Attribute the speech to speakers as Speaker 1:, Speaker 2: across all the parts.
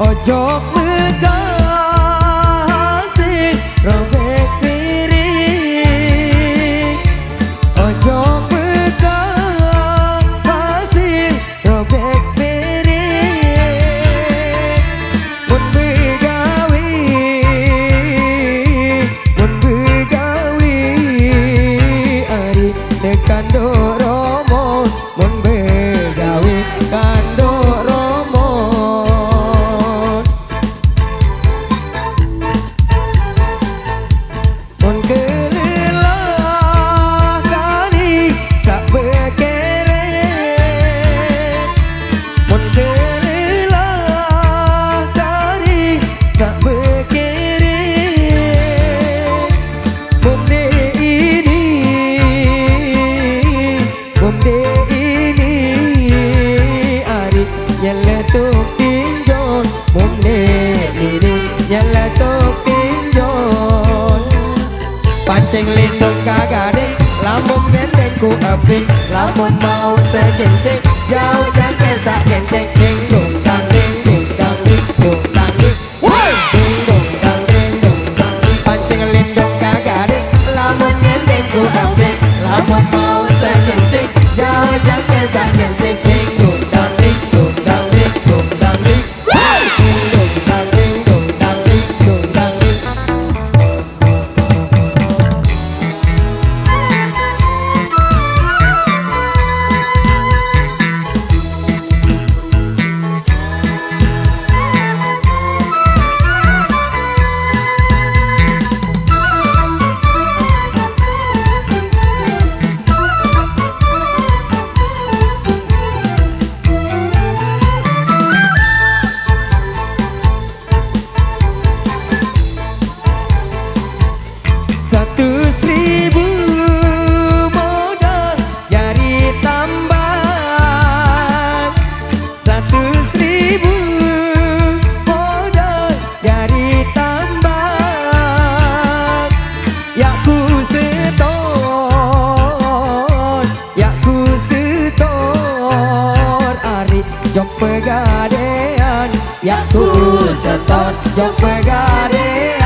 Speaker 1: Ojo bekasih robek diri, ojo bekasih robek diri. Mun begawi, ari tekan doromo. Mun begawi kando romo. Mun kelelah kali sak bekere, mun kelelah kali sak bekere. Bumde ini, bumde ini ari nyeletuk tinjon. Bumde ini nyeletuk tinjon. Pancing lindung kagade, lamun nendeng ku apik, lamun mau sejentik, jauh dan kesak jentik. Ding dong dang ding ding dang ding dong dang ding, ding dong dang ding dong dang ding. Pancing lindung kagade, lamun nendeng ku apik, lamun mau sejentik, jauh dan kesak jentik. Ding dong dang ding dong dang ding dong dang ding, ding dong dang ding dong dang ding dong dang ding. Jok pegadean, ya ku setor jok pegadean.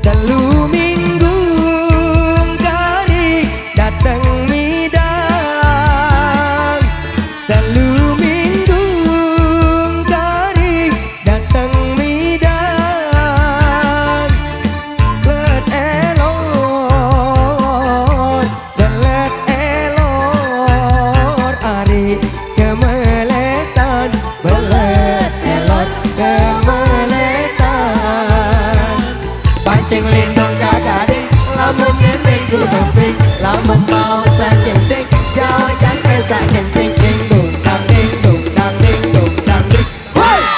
Speaker 1: Telu minggu kali dateng midang, telu minggu kali dateng midang. Let elor, let elor ari kemeletan, belet elor kemeletan. Pancing lindung kagade, lamun nendeng ku apik, lamun mau sejentik, jauh dan kesak jentik. Ding dong dang ding dong dang ding dong dang ding,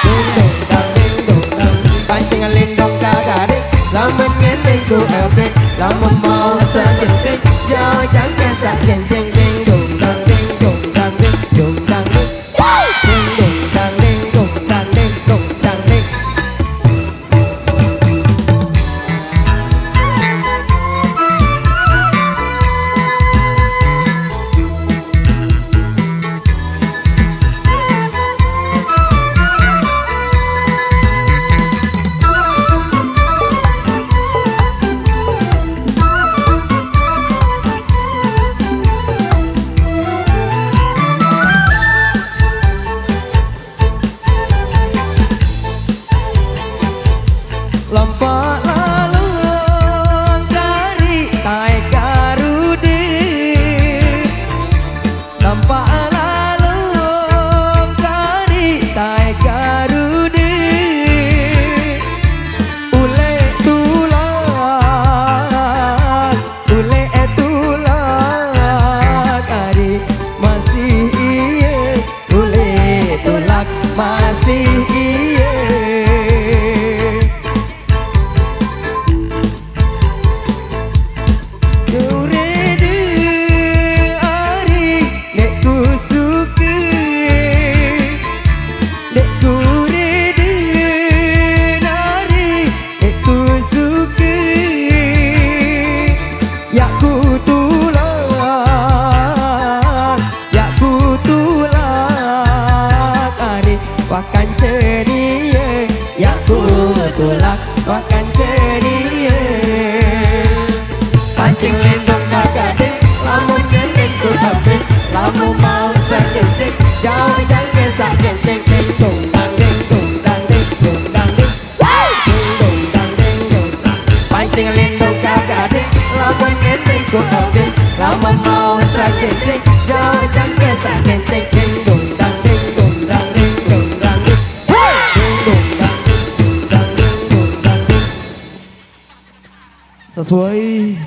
Speaker 1: ding dong dang ding dong dang ding. Pancing lindung kagade, lamun nendeng ku apik, lamun mau sejentik, jauh dan kesak jentik. Ding dong dang ding dong dang ding dong dang ding, ding dong dang ding dong dang ding dong dang ding. pancing lindung kakak dek, lamun nyeneng ku tapi, lamun mau sakit dek, jauh jangan sakit dek, dek dung dang dek, dung dang dek, dung dang dek, dung dang dek, dung dang. Pancing lindung kakak dek, lamun nyeneng ku tapi, lamun mau sakit dek, jauh jangan sakit dek, dek dung dang dek, dung dang dek, dung dang dek, dung dang dek, dung dang dek, dung dang dek. Sesuai